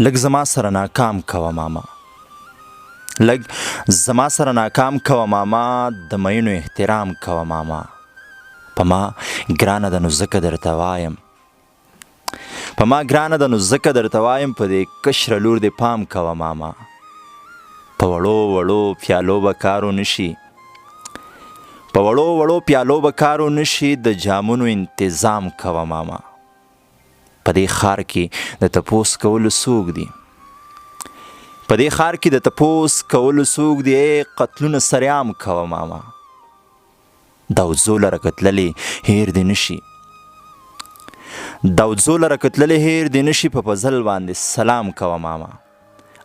لږ زما سره ناکام کوه ماما، لږ زما سره ناکام کوه ماما، د مینو احترام کوه ماما. په ما ګرانه ده نو ځکه درته وایم، په ما ګرانه ده نو ځکه درته وایم، په دې کشره لور دې پام کوه ماما. په وړو وړو پیالو به کارو نشي، په وړو وړو پیالو به کارو نشي، د جامونو انتظام کوه ماما. په دې ښار کې د تپوس کولو څوک دي، په دې ښار کې د تپوس کولو څوک دی، قتلونه سریعام کوه ماما. داوځو لره کتللې هیر دې نشي، داوځو لره کتللې هیر دې نشي، په فضل باندې سلام کوه ماما.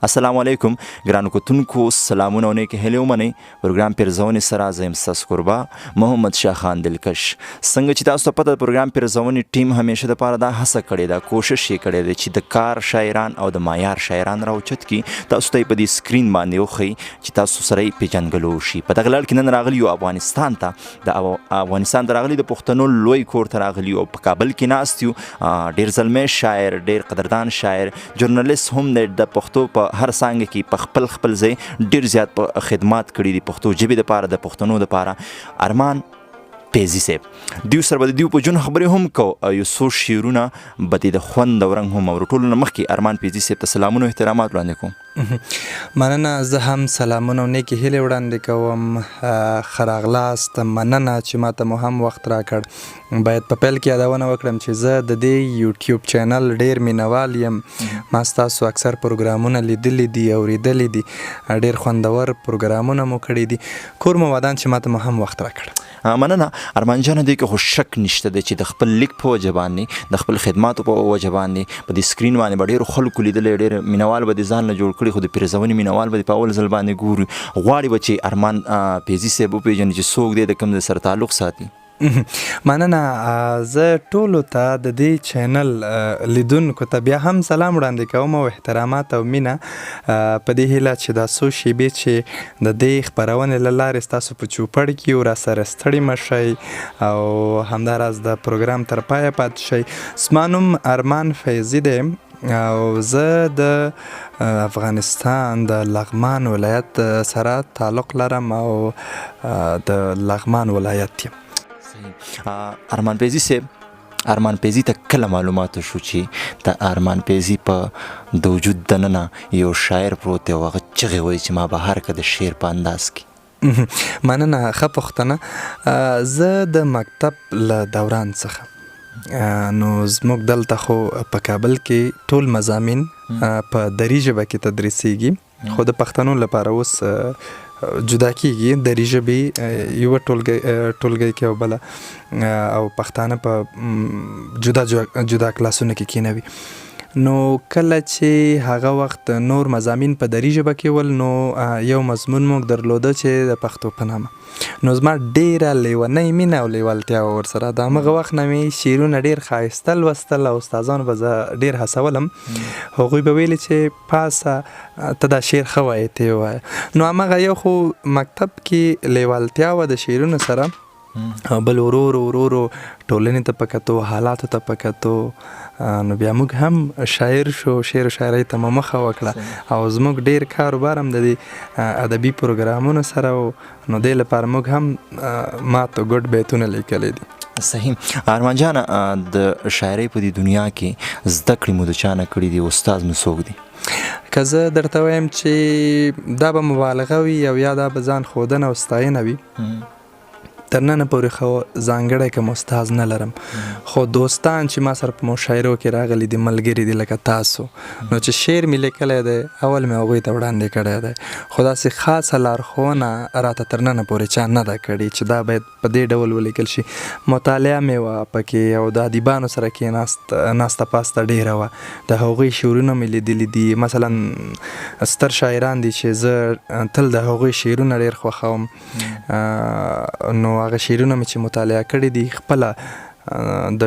السلام علیکم ګرانو کتونکو، سلامونه او نیکې هیلې ومنئ. پروګرام پیرزونې سره زه یم ستاسو کوربه محمد شاه خان دلکش. څنګه چې تاسو ته پته د پروګرام پیرزونې ټیم همیشه دپاره دا هڅه کړې ده، کوشش یې کړی دی چې د کار شاعران او د معیار شاعران راوچت کړي، تاسو ته یې په دې سکرین باندې وښیي چې تاسو سره یې پیژنګلو وشي. په دغه لړ کې نن راغلي یو افغانستان ته، د افغانستان ته راغلي د پښتنو لوی کور ته راغلي یو، په کابل کې ناست یو. ډېر زلمی شاعر، ډېر قدردان شاعر، جورنالیست هم دی، د پښتو په هر څانګه کې په خپل ځای ډېر زیات خدمات کړي دي پښتو ژبې دپاره، د پښتنو دپاره. ارمان پیزي صاحب، دیو سره به د دیو په جون خبرې هم کوو، یو څو شعرونه به دې د خوند او رنګ هم اورو. ټولو نه مخکې ارمان پیزي صاحب ته سلامونه او احترامات وړاندې کوم. مننه، زه هم سلامونه او نیکې هیلې وړاندې کوم. ښه راغلاست، مننه چې ماته مو هم وخت راکړ. باید په پیل کې یادونه وکړم چې زه د دې یوټیوب چینل ډېر مینوال یم. ما ستاسو اکثر پروګرامونه لیدلي دي، اورېدلي دي، ډېر خوندور پروګرامونه مو کړي دي. کور مو ودان چې ماته مو هم وخت راکړ. مننه ارمان جانه. دې کې خو شک نشته دی چې د خپل لیک په وجه باندې، د خپل خدماتو په وجه باندې په دې سکرین باندې به ډېرو خلکو لیدلی، ډېر مینوال به دې ځان نه جوړ کړي، خو د پیرزونې مینوال به دې په اول ځل باندې ګوري. غواړي به چې ارمان پیزي صاحب وپېژني چې څوک دی، د کوم ځای سره تعلق ساتي. مننه، زه ټولو ته د دې چینل لیدونکو ته بیا هم سلام وړاندې کوم او احترامات او مینه، په دې هیله چې دا څو شیبې چې د دې خپرونې له لارې ستاسو په چوپړ کې یو راسره ستړي مه شئ او همداراز د پروګرام تر پایه پاتې شئ. زما نوم ارمان فیضي دی او زه د افغانستان د لغمان ولایت سره تعلق لرم او د لغمان ولایت یم. ارمان پیزي صاحب، ارمان پیزي ته کله معلومات شو چې د ارمان پیزي په د وجود دننه یو شاعر پروت دی او هغه چغې وایي چې ما بهر که د شعر په انداز کې؟ مننه، ښه پوښتنه. زه د مکتب له دوران څخه نو زموږ دلته خو په کابل کې ټول مضامین په دري ژبه کې تدریسیږي، خو د پښتنو لپاره اوس جدا کیږي. دري ژبې یوه ټولګۍ کې او بله او پښتانه په جدا جدا کلاسونو کې کینوي. نو کله چې هغه وخت نور مضامین په دري ژبه کې ول، نو یو مضمون موږ درلوده چې د پښتو په نامه. نو زما ډېره لیونۍ مینه او لیوالتیا وه ورسره. د همغه وخت نه مې شعرونه ډېر ښایسته لوستل او استادانو به زه ډېر هڅولم. هغوی به ویلې چې پاسه ته دا شعر ښه وایې، ته یې ووایه. نو همغه یو خو مکتب کې لیوالتیا وه د شعرونو سره، بل ورو ورو ټولنې ته په کتو، حالاتو ته په کتو، نو بیا موږ هم شاعر شو، شعر و شاعرۍ ته مو مخه وکړه او زموږ ډېر کاروبار هم د دې ادبي پروګرامونو سره و. نو دې لپاره موږ هم ماته ګډ بیتونه لیکلی دي. صحیح. ارمان جانه، د شاعرۍ په دې دنیا کې زده کړې مو د چا نه کړي دي؟ استاد مو څوک دی؟ که زه درته وایم چې دا به مبالغه وي او یا دا به ځان ښودنه او ستاینه وي، تر ننه پورې خو ځانګړی کوم استاد نه لرم، خو دوستان چې ما سره په مشاعرو کې راغلي دي، ملګري دي لکه تاسو، نو چې شعر مې لیکلی دی اول مې هغوی ته وړاندې کړی دی، خو داسې خاصه لارښوونه راته تر ننه پورې چا نه ده کړې چې دا باید په دې ډول ولیکل شي. مطالعه مې وه پکې او د ادیبانو سره کې ناسته پاسته ډېره وه، د هغوی شعرونه مې لیدلي دي. مثلا ستر شاعران دي چې زه تل د هغوی شعرونه ډېر خوښوم، نو هغه شعرونه مې چې مطالعه کړي دي خپله د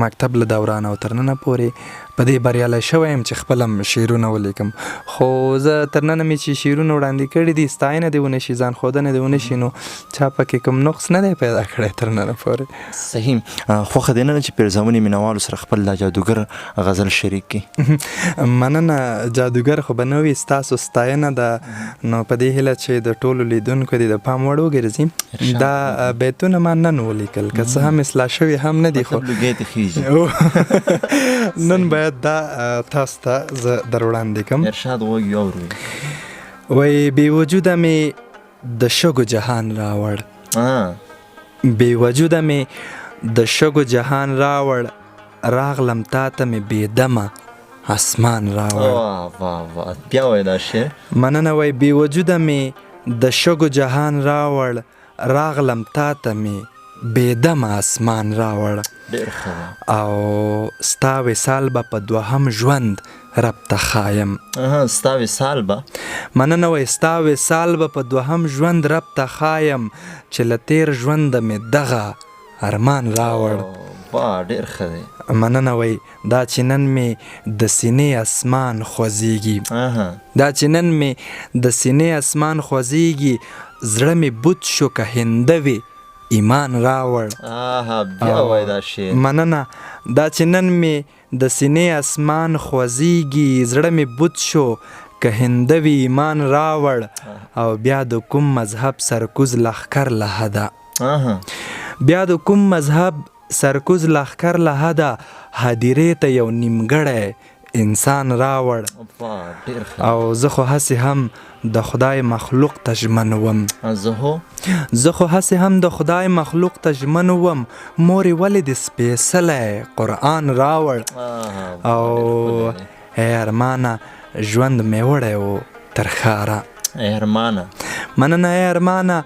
مکتب له دوران او تر ننه پورې په دې بریالی شوی یم چې خپل هم شعرونه ولیکم. خو زه تر ننه مې چې شعرونه وړاندې کړي دي، ستاینه دې ونه شي، ځان ښودنه دې ونه شي، نو چا پکې کوم نقص نه دی پیدا کړی تر ننه پورې. صحیح. خوښه دې نه ده چې پیرزووني مینوالو سره خپل دا جادوګر غزل شریک کړي؟ مننه، جادوګر خو به نه وي، ستاسو ستاینه ده. نو په دې هیله چې د ټولو لیدونکو دې د پام وړ وګرځي. دا بیتونه ما نن ولیکل، که څه هم اصلاح شوي هم نه دي، خو نن باید دا تاسو ته زه در وړاندې کړم. ارشاد غوږ یاورو. وایي بې وجوده مې د شګو جهان راوړ، بې وجوده مې د شګو جهان راوړ، راغلم تا ته مې بې دمه اسمان راوړ. بیا وایي دا شعر. مننه. وایي بې وجوده مې د شګو جهان راوړ، راغلم تا ته مې بې دمه اسمان راوړ. او ستا وصال به په دوهم ژوند رب ته ښایم. ستا وصال به. مننه. وایي ستا وصال به په دوهم ژوند رب ته ښایم، چې له تیر ژونده مې دغه ارمان راوړ. ډېر ښه دی. مننه. وایي دا چې نن مې د سینې اسمان خوځېږي، دا چې نن مې د سینې اسمان خوځېږي، زړه مې بوت شو که هنده وي ایمان راوړ. بیا وایي دا شعر. مننه. دا چې نن مې د سینې اسمان خوځېږي، زړه مې بوت شو که هنده وي ایمان راوړ. او بیا د کوم مذهب سرکوز لښکر له حده، بیا د کوم مذهب سرکوز لښکر له حده، هدیرې ته یو نیمګړی انسان راوړ. او زه خو هسې هم د خدای مخلوق ته ژمن وم، زه خو هسې هم د خدای مخلوق ته ژمن وم، مورې ولې د سپېڅلی قرآن راوړ. او ای ارمانه ژوند مې وړی و تر ښاره. ای ارمانه. مننه. ای ارمانه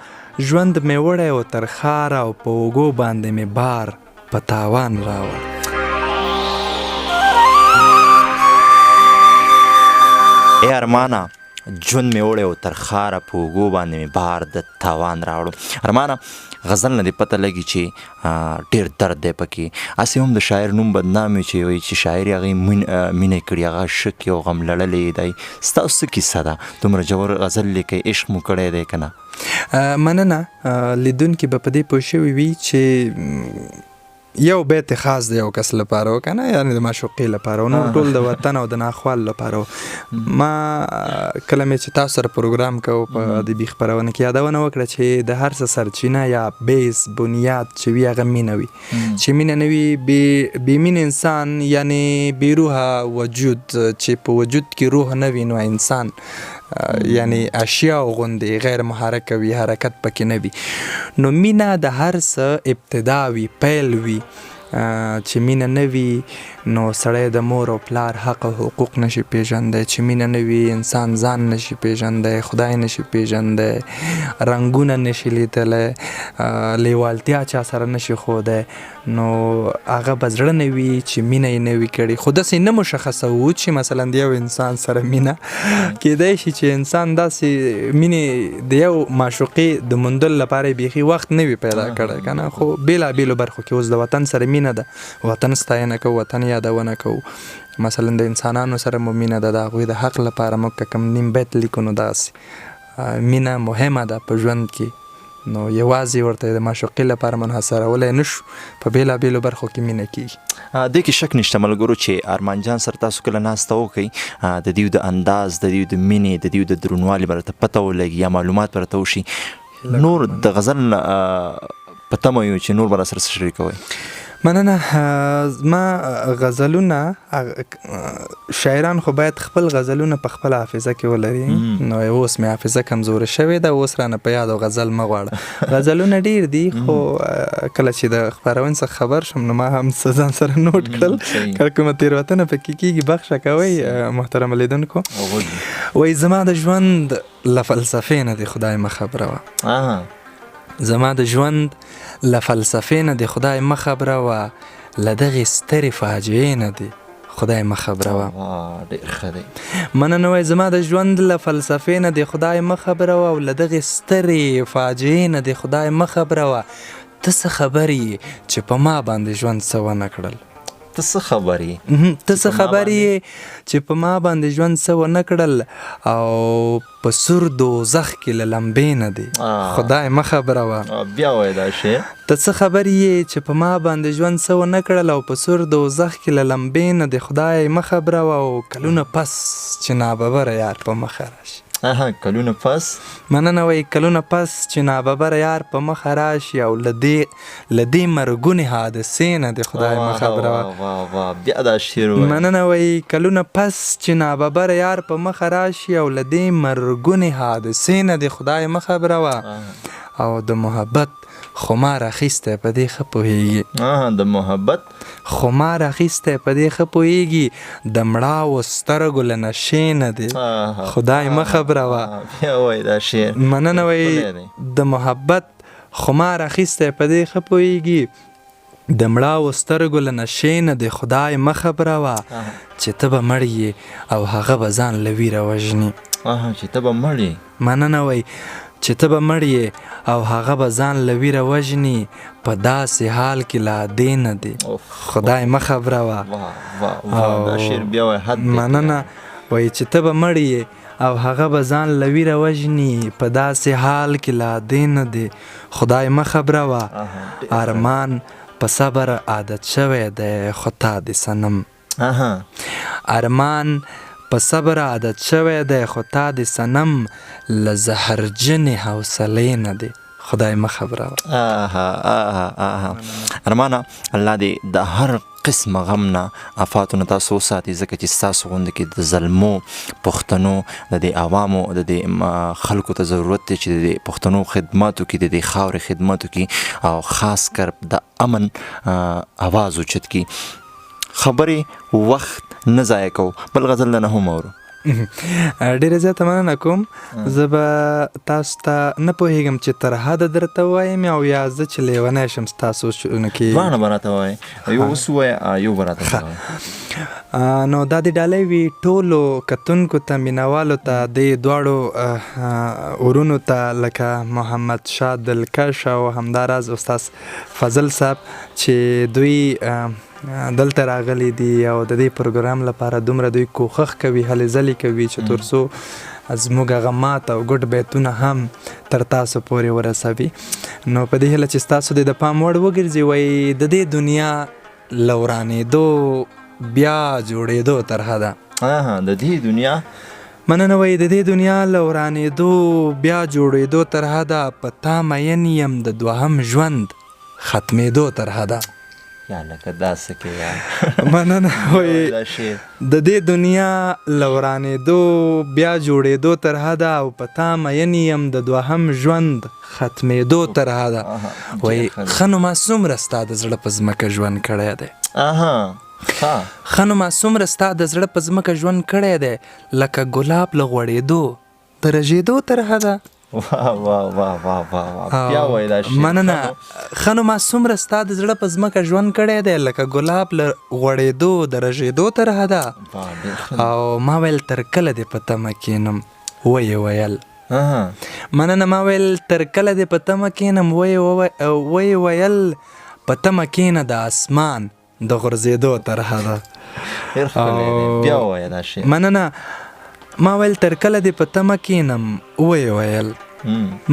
ژوند مې وړی و تر ښاره، او په اوږو باندې مې بار په تاوان راوړ. ای ارمانه ژوند مې وړی و تر ښاره، په اوږو باندې مې بار د تاوان راوړو. ارمانه غزل نه دې پته لګي چې ډېر درد دی پکې. هسې هم د شاعر نوم بدنام وي چې وایي چې شاعر یې هغې مینه کړي، هغه عشق یې او غم لړلی دی. ستاسو څه کیسه ده؟ دومره ژور غزل لیکئ، عشق مو کړی دی که نه؟ مننه. لیدونکي به په دې پوه شوي وي چې یو بیت خاص د یو کس لپاره و که نه، یعنې د معشوقې لپاره و، نور ټول د وطن او د ناخوال لپاره و. ما کله مې چې تاسو سره پروګرام کوو په ادبي خپرونه کې یادونه وکړه چې د هر څه سرچینه یا بیس بنیاد چې وي هغه مینه وي. چې مینه نه وي، بې مینې انسان یعنې بې روحه وجود، چې په وجود کې روح نه وي نو انسان یعنی اشیاء غوندې غیر محرک وي، حرکت پکې نه وي. نو مینه د هر څه ابتدا وي، پیل وي. چې مینه نه وي نو سړی د مور او پلار حق او حقوق نشي پیژندی. چې مینه نه وي انسان ځان نشي پیژندی، خدای نشي پیژندی، رنګونه نشي لیدلی، لیوالتیا چا سره نشي ښودی. نو هغه به زړه نه وي چې مینه یې نه وي کړې. خو داسې نه مشخصوو چې مثلا د یو انسان سره مینه کیدای شي چې انسان داسې مینې د یو معشوقې د موندلو لپاره بیخي وخت نه وي پیدا کړی که نه. خو بېلابېلو برخو کې اوس د وطن سره مینه ده، وطن ستاینه کوو، وطن یادونه کوو. مثلا د انسانانو سره مو مینه ده، د هغوی د حق لپاره موږ که کوم نیم بیت لیکو نو داسې مینه مهمه ده په ژوند کې. نو یوازې ورته د معشوقې لپاره منحصرولی نشو، په بېلابېلو برخو کې مینه کېږي. دې کې شک نشته ملګرو چې ارمان جان سره تاسو کله ناسته وکئ، د دیو د انداز، د دیو د مینې، د دیو د دروندوالي به راته پته ولګي یا معلومات به راته وشي. نور د غزل په تمه یو چې نور به راسره څه شریکوئ. مننه. زما غزلونه، شاعران خو باید خپل غزلونه په خپل حافظه کې ولري. نو اوس مې حافظه کمزوره شوې ده، اوس رانه په یاد او غزل مه غواړه. غزلونه ډېر دي، خو کله چې د خپرونې څخه خبر شم نو ما هم څه ځان سره نوټ کړل. که کومه تېروتنه پکې کېږي بخښه کوئ محترم لیدونکو. وایي زما د ژوند له فلسفې نه د خدای مه خبروه، زما د ژوند له فلسفې نه د خدای مه خبروه، له دغې سترې فاجعې نه د خدای مه خبروه. ډېر ښه دی. مننه. وایي زما د ژوند له فلسفې نه د خدای مه خبروه، او له دغې سترې فاجعې نه د خدای مه خبروه. ته څه خبر یې چې په ما باندې ژوند څه ونه کړل، ته څه خبر یې ته څه خبر یې چې په ما باندې ژوند څه ونه کړل او په سور دوزخ کې له لمبې نه دی خدای مه خبره وه بیا وایه دا شی ته څه خبر یې چې په ما باندې ژوند څه ونه کړل او په سور دوزخ کې له لمبې نه دی خدای مه خبره وه او کلونه پس چې ناببره یار په مخه راشي کلونه پس مننه وایي کلونه پس چې ناببره یار په مخه راشي او له دې مرګونې حادثې نه دی خدای مه خبره وه بیا دا شعر وایي مننه وایي کلونه پس چې ناببره یار په مخه راشي او له دې مرګونې حادثې نه دی خدای مه خبره وه او د محبت خمار اخیستی په دې ښه پوهېږي د محبت خمار اخیستی په دې ښه پوهېږي د مړاوو سترګو له نشې نه دی خدای مه خبره وه بیا وایي دا شعر مننه وایي د محبت خمار اخیستی په دې ښه پوهېږي د مړاوو سترګو له نشې نه دی خدای مه خبره وه چې ته به مړ یې او هغه به ځان له ویره وژني چې ته به مړ یې مننه وایي چې ته به مړ یې او هغه به ځان له ویره وژني په داسې حال کې لا دې نه دی خدای مه خبره وه مننه وایي چې ته به مړ یې او هغه به ځان له ویره وژني په داسې حال کې لا دې نه دی خدای مه خبره وه ارمان په صبر عادت شوی دی خو تا دې صنم ارمان په صبر عادت شوی دی خو تا د صنم له زهرجنې حوصلې نه دی خدای مه خبره وه ارمانه الله دې د هر قسم غم نه افاتو نه تاسو وساتي ځکه چې ستاسو غونډه کې د ظلمو پښتنو د دې عوامو د دې خلکو ته ضرورت دی چې د دې پښتنو خدماتو کې د دې خاورې خدماتو کې او خاص کر د امن اواز اوچت کې خبرې وخت نه ضایع کوو بل غزل نه هم اورو ډېره زیاته مننه کوم زه به تاسو ته نه پوهېږم چې تر حده درته ووایم او یا زه چې لیونی شم ستاسو شعرونو کې دواړه به راته ووایې یو اوس ووایه یو به راته ووایې نو دا د ډالۍ وي ټولو کتونکو ته مینوالو ته د دواړو ورونو ته لکه محمد شاه دلکش او همداراز استاد فضل صاحب چې دوی دلته راغلی دي او د دې پروګرام لپاره دومره دوی کوښښ کوي هلې ځلې کوي چې تر څو زموږ هغه مات او ګډ بیتونه هم تر تاسو پورې ورسوي نو په دې هیله چې ستاسو د پام وړ وګرځي وایي د دې دنیا له ورانېدو بیا جوړېدو تر حده د دې دنیا مننه وایي د دې دنیا له ورانېدو بیا جوړېدو تر حده په تا مین یم د دوهم ژوند ختمېدو تر حده یا لکه داسې کې یا مننه وایي د دې دنیا له ورانېدو بیا جوړېدو تر حده او په تا مین یم د دوهم ژوند ختمېدو تر حده وایي ښه نو ما څومره ستا د زړه په ځمکه ژوند کړی دی ښه نو ما څومره ستا د زړه په ځمکه ژوند کړی دی لکه ګلاب له غوړېدو د رژېدو تر حده مننه ښه نو ما څومره ستا د زړه په ځمکه ژوند کړی دی لکه ګلاب له غوړېدو د رژېدو تر حده او ما ویل تر کله دې په تمه کښېنم ویې ویل مننه ما ویل تر کله دې په تمه کښېنم ویې ویل په تمه کښېنه د اسمان د غورځېدو تر حده مننه ما ویل تر کله دې په تمه کښېنم ویې ویل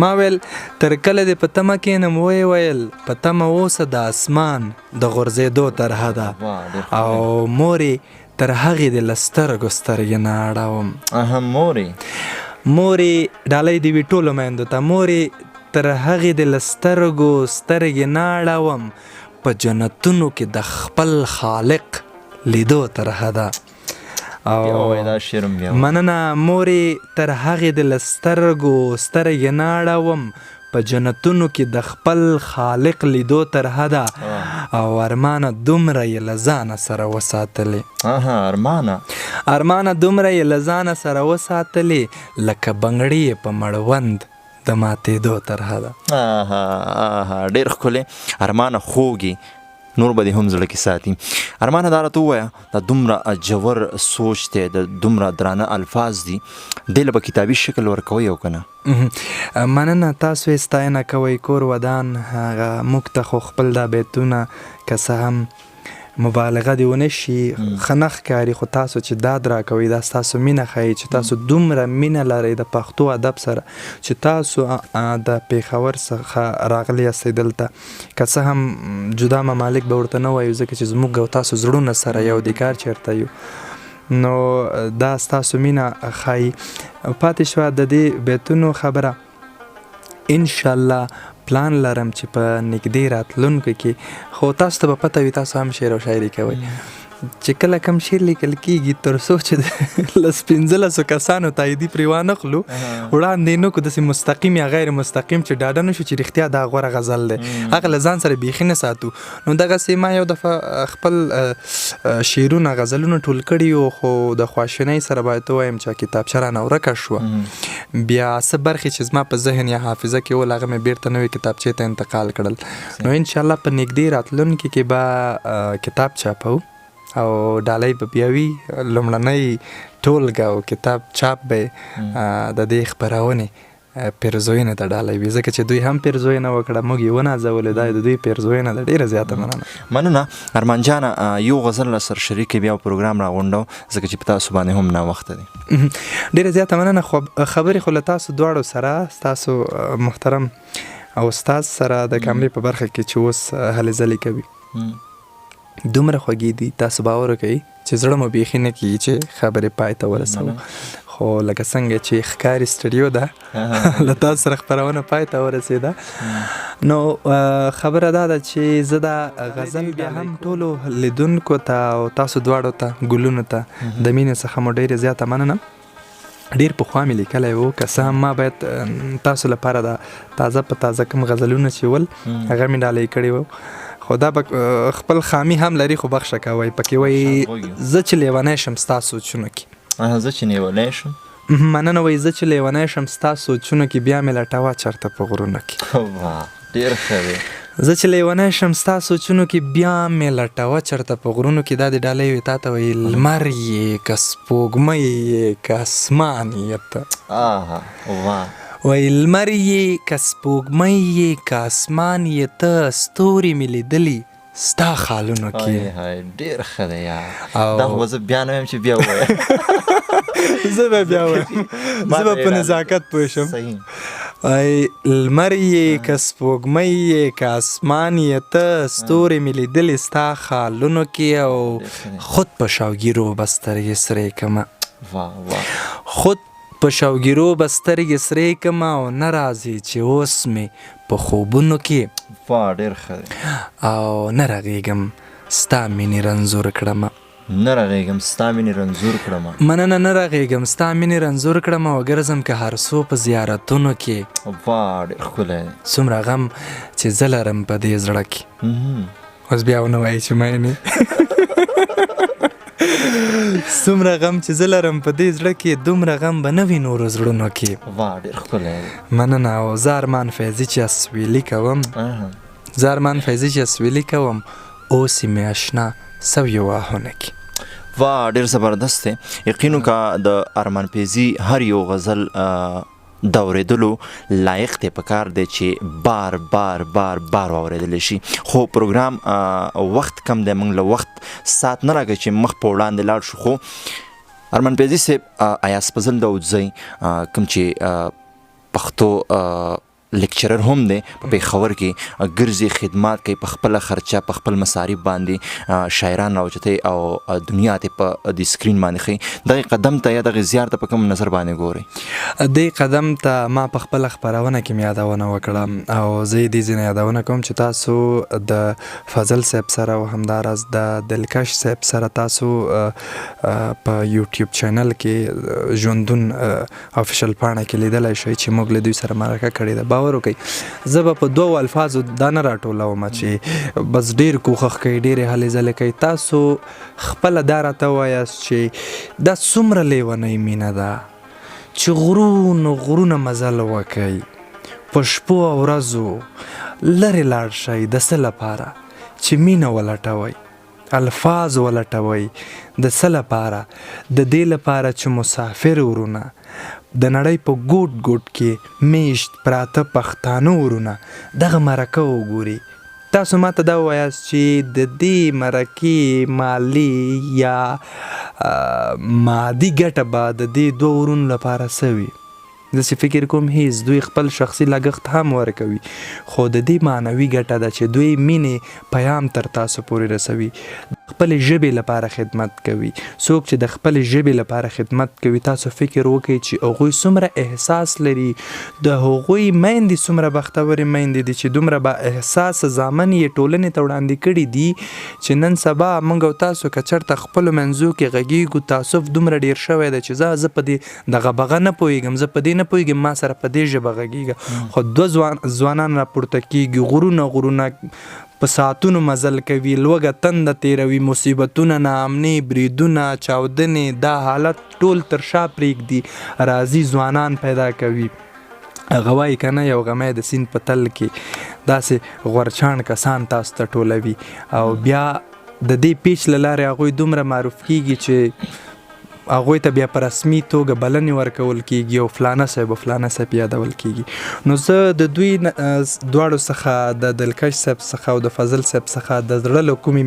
ما ویل تر کله دې په تمه کښېنم ویې ویل په تمه اوسه د اسمان د غورځېدو تر حده او مورې تر هغې دې له سترګو سترګې نه اړوم مورې ډالۍ دې وي ټولو میندو ته مورې تر هغې دې له سترګو سترګې نه اړوم په جنتونو کې د خپل خالق لیدو تر حده مننه مورې تر هغې د له سترګو سترګې نه اړوم په جنتونو کې د خپل خالق لیدو تر حده او ارمانه دومره یې له ځانه سره وساتلې ارمانه دومره یې له ځانه سره وساتلې لکه بنګړې په مړوند د ماتېدو تر حده ډېر ښکلی ارمانه خوږي نور به دې هم زړه کې ساتي ارمانه دا راته ووایه دا دومره ژور سوچ دی د دومره درانه الفاظ دي دې له به کتابي شکل ورکوئ او که نه مننه تاسو یې ستاینه کوئ کور ودان هغه موږ ته خو خپل دا بیتونه که څه هم مبالغه دی ونه شي ښه نه ښکاري خو تاسو چې داد راکوئ دا ستاسو مینه ښایي چې تاسو دومره مینه لرئ د پښتو ادب سره چې تاسو د پېښور څخه راغلي یاستئ دلته که څه هم جدا ممالک به ورته نه وایو ځکه چې زموږ او تاسو زړونه سره یو دي کار چېرته یو نو دا ستاسو مینه ښایي پاتې شوه د دې بیتونو خبره انشاءالله پلان لرم چې په نږدې راتلونکو کې خو تاسو ته به پته وي تاسو هم شعر او شاعري کوئ چې کله کم شعر لیکل کېږي تر څو چې لس 15 کسانو تاییدي پرې وانخلو وړاندې نه کړو داسې مستقیم یا غیر مستقیم چې ډاډه نه شو چې رښتیا دا غوره غزل دی هغه له ځان سره بیخي نه ساتو نو دغسې ما یو دفعه خپل شعرونه غزلونه ټول کړي وو خو د خواشینۍ سره باید ووایم چې کتابچه رانه ورکه شوه بیا څه برخې چې زما په ذهن یا حافظه کې ول هغه مې بیرته نوې کتابچې ته انتقال کړل نو انشاءالله په نږدې راتلونکي کې به کتاب چاپو او ډالۍ به بیا وي لومړنۍ ټولګه او کتاب چاپ به د دې خپرونې پیرزوینې ته ډالۍ وي ځکه چې دوی هم پیرزوینه وکړه موږ یې ونازولې دا د دوی پیرزوینه ده ډېره زیاته مننه ارمان جانه یو غزل را سره شریک بیا پروګرام راغونډو ځکه چې په تاسو باندې هم ناوخته دی ډېره زیاته مننه خبرې خو له تاسو دواړو سره ستاسو محترم او استاد سره د کامرې په برخه کې چې اوس هلې ځلې کوي دومره خوږې دي تاسو باور وکئ چې زړه مو بیخي نه کېږي چې خبرې پای ته ورسوو خو لکه څنګه چې ښکاري سټډیو ده له تاسو سره خپرونه پای ته ورسېده نو خبره دا ده چې زه دا غزل بیا هم ټولو لیدونکو ته او تاسو دواړو ته ګلونو ته د مینې څخه مو ډېرې زیاته مننه ډېر پخوا مې لیکلی و که څه هم ما باید تاسو لپاره د تازه په تازه کوم غزلونه چې ول هغه مې ډالۍ کړي وو خو دا خپل خامي هم لري خو بخښه کوئ پکې وایي زه چې لیونی شم ستا سوچونو کې زه چې لیونی شم مننه وایي زه چې لیونی شم ستا سوچونو کې بیا مې لټوه چېرته په غرونو کې ډېر ښه دی زه چې لیونی شم ستا سوچونو کې بیا مې لټوه چېرته په غرونو کې دا د ډالۍ وي تا ته وایي لمر یې که سپوږمۍ یې که اسمان یې ته وای لمر یې که سپوږمۍ یې که اسمان یې ته ستوري مې لیدلي ستا خالونو کې ډېر ښه دی دا خو به زه بیا نه وایم چې بیا ووایم زه به بیا وایم زه به په نزاکت پوه شم وای لمر یې که سپوږمۍ یې که اسمان یې ته ستوري مې لیدلي ستا خالونو کې او خود په شاوګیرو به سترګې سرې کړمه خود په شاوګیرو به سترګې سرې کړمه او نه راځي چې اوس مې په خوبونو کې ډېر ښه دی او نه رغېږم ستا مینې رنځور کړمه نه رغېږم ستا مینې رنځور کړمه مننه نه رغېږم ستا مینې رنځور کړمه او ګرځم که هر څو په زیارتونو کې ډېر ښکلی دی څومره غم چې زه لرم په دې زړه کې اوس بیا ونه وایي چې مینې څومره غم چې زه لرم په دې زړه کې دومره غم به نه وي نورو زړونو کې ډېر ښکلی دی مننه او زه ارمان فیضي چې اسویلي کوم زه ارمان فیضي چې اسویلي کوم اوس یې مې اشنا سویو آهونه کې ډېر زبردست دی یقینو که د ارمان فیضي هر یو غزل د اورېدلو لایق دی پکار دی چې بار بار بار بار واورېدلی شي خو پروګرام وخت کم دی موږ له وخت ساعت نه راکوي چې مخ په وړاندې لاړ شو خو ارمان فیضي صاحب ایاز فضل داودزی کوم چې پښتو لیکچرر هم دی په پېښور کې ګرځي خدمات کوي په خپله خرچه په خپل مصارف باندې شاعران راوچتوي او دنیا ته په د سکرین باندې ښیي دغې قدم ته یا دغې زیار ته په کوم نظر باندې ګورئ دې قدم ته ما په خپله خپرونه کې مې یادونه وکړه او زه یې دې ځینې یادونه کوم چې تاسو د فضل صاحب سره او همداراز د دلکش صاحب سره تاسو په یوټیوب چینل کې ژوندون افیشل پاڼه کې لیدلی شئ چې موږ له دوی سره مرکه کړې ده باور وکړئ زه به په دوو الفاظو دا نه راټولوم چې بس ډېر کوښښ کوي ډېرې هلې ځلې کوي تاسو خپله دا راته ووایاست چې دا څومره لیونۍ مینه ده چې غرونه مزل وکئ په شپو او ورځو لرې لاړ شئ د څه لپاره چې مینه ولټوئ الفاظ ولټوئ د څه لپاره د دې لپاره چې مسافر ورونه د نړۍ په ګوټ ګوټ کې میشت پراته پښتانه ورونه دغه مرکه وګوري تاسو ماته دا ووایاست چې د دې مرکې مالي یا مادي ګټه به د دې دوه ورونو لپاره څه وي؟ زه چې فکر کوم هیڅ، دوی خپل شخصي لګښت هم ورکوي، خو د دې معنوي ګټه ده چې دوی مینې پیام تر تاسو پورې رسوي، خپل ژبې لپاره خدمت کوي. څوک چې د خپل ژبې لپاره خدمت کوي، تاسو فکر وکړئ چې هغوی څومره احساس لري، د هغوی میندې څومره بختورې میندې دي چې دومره با احساس زامن یې ټولنې ته وړاندې کړي دي چې نن سبا موږ او تاسو که چېرته خپلو منځو کې غږیږو، تعصب دومره ډېر شوی دی چې زه په دې دغه بغه نه پوهېږم، زه په دې نه پوهېږم، ما سره په دې ژبه غږېږه. خو دوه ځوانان راپورته کېږي، غرونه په ساعتونو مزل کوي، لوږه تنده تېروي، مصیبتونه، ناامني، بریدونه، چاودنې، دا حالت ټول تر شا پرېږدي، راځي ځوانان پیدا کوي. هغه وایي که نه، یو غمی د سیند په تل کې داسې غورچاڼ کسان تاسو ته ټولوي، او بیا د دې پیچ له لارې هغوی دومره معروف کېږي چې هغوی ته بیا په رسمي توګه بلنې ورکول کېږي او فلانه صاحب او فلانه صاحب یادول کېږي. نو زه د دوی دواړو څخه، د دلکش صاحب څخه او د فضل صاحب څخه د زړه له کومې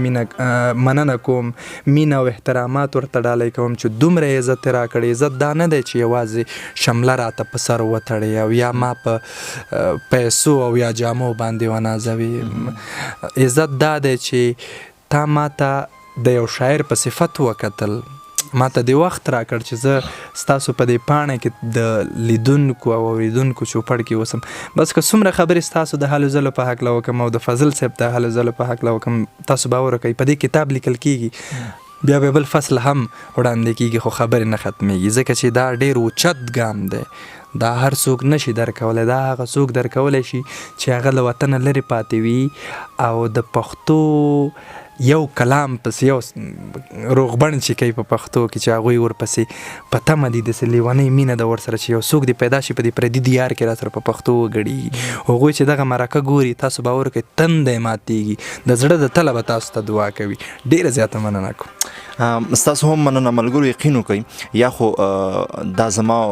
مننه کوم، مینه او احترامات ورته ډالۍ کوم چې دومره عزت یې راکړی. عزت دا نه دی چې یوازې شمله راته په سر وتړی او یا ما په پیسو او یا جامو باندې ونازوي. عزت دا دی چې تا ماته د یو شاعر په صفت وکتل، ما ته د وخت راکړ چې زه ستاسو په دې پاڼه کې د لیدونکو او اوریدونکو چوپړ کې اوسم. بس که څومره خبرې ستاسو د هلو ځلو په هکله وکړم او د فضل صاحب د هلو ځلو په هکله وکړم، تاسو باور وکړئ په دې کتاب لیکل کېږي، بیا به بل فصل هم وړاندې کېږي، خو خبرې نه ختمېږي، ځکه چې دا ډېر اوچت ګام دی. دا هر څوک نشي درکولی، دا هغه څوک درکولی شي چې هغه له وطنه لرې پاتې وي او د پښتو یو کلام پس یو روغبړ چې کوي په پښتو کې، چې هغوی ورپسې په تمه دي داسې لیونۍ مینه ده ورسره چې یو څوک دې پیدا شي په دې پردي دیار کې راسره په پښتو وګړي. هغوی چې دغه مرکه ګوري، تاسو باور کوئ تنده یې ماتېږي، د زړه د تله به تاسو ته دعا کوي. ډېره زیاته مننه کوم. ستاسو هم مننه ملګرو. یقین وکړئ، یا خو دا زما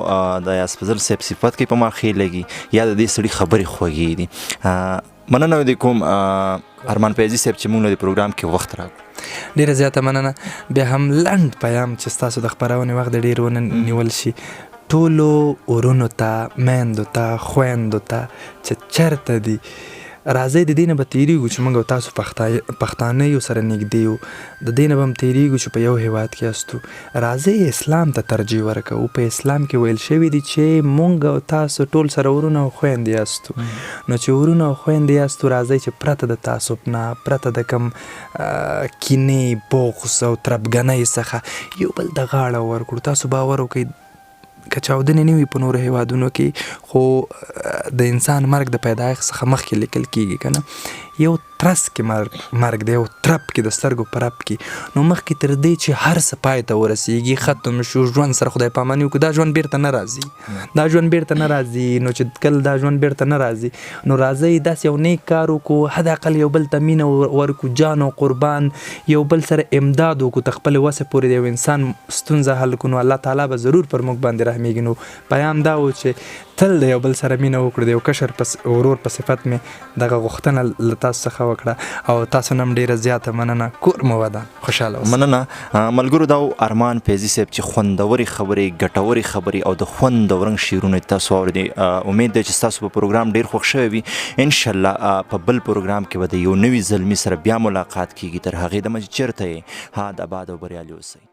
د یاسفضل صاحب صفت کوي په ما ښې لګي، یا د دې سړي خبرې خوږې دي. مننه دې کوم ارمان فیضي صاحب چې موږ له دې پروګرام کې وخت راکړو. ډېره زیاته مننه. بیا هم لنډ پیام چې ستاسو د خپرونې وخت ډېر ونه نیول شي، ټولو ورونو ته، میندو ته، خویندو ته چې چېرته دي، راځئ د دې نه به تېرېږو چې موږ او تاسو پښتانه یو، سره نږدې یو، د دې نه به هم تېرېږو چې په یو هېواد کې یاستو. راځئ اسلام ته ترجیح ورکوو. په اسلام کې ویل شوي دي چې موږ او تاسو ټول سره ورونه او خویندې یاستو. نو چې ورونه او خویندې یاستو، راځئ چې پرته د تعصب نه، پرته د کم کینې، بغض او تربګنۍ څخه یو بل ته غاړه ورکړو. تاسو باور وکړئ که چاودنې نه وي په نورو هیوادونو کې، خو د انسان مرګ د پیدایښت څخه مخکې لیکل کېږي که نه، یو ترس کې مرګ دی، یو ترپ کې د سترګو په رپ کې. نو مخکې تر دې چې هر څه پای ته ورسېږي، ختم شو ژوند، سره خدای پاماني وکړو، دا ژوند بیرته نه راځي، دا ژوند بیرته نه راځي. نو چې کله دا ژوند بیرته نه راځي، نو راځئ داسې یو نیک کار وکړو، حد اقل یو بل ته مینه ورکړو، جان او قربان، یو بل سره امداد وکړو، تر خپلې وسې پورې د یو انسان ستونزه حل کړو، نو الله تعالی به ضرور پر موږ باندې رحمېږي. نو پیام دا و چې تل د یو بل سره مینه وکړو. د یو کشر ورور په صفت مې دغه غوښتنه له تاسو څخه وکړه، او تاسو نه هم ډېره زیاته مننه. کور مو ودان، خوشحاله اوسئ. مننه ملګرو. دا ارمان فیضي صاحب چې خوندورې خبرې، ګټورې خبرې او د خوند او رنګ شعرونه تاسو اورېدئ. امید دی چې ستاسو په پروګرام ډېر خوښ شوی وي. انشاءالله په بل پروګرام کې به د یو نوي زلمي سره بیا ملاقات کیږي. تر هغې دمه چې چېرته یې، ها د آباد او بریالي اوسئ.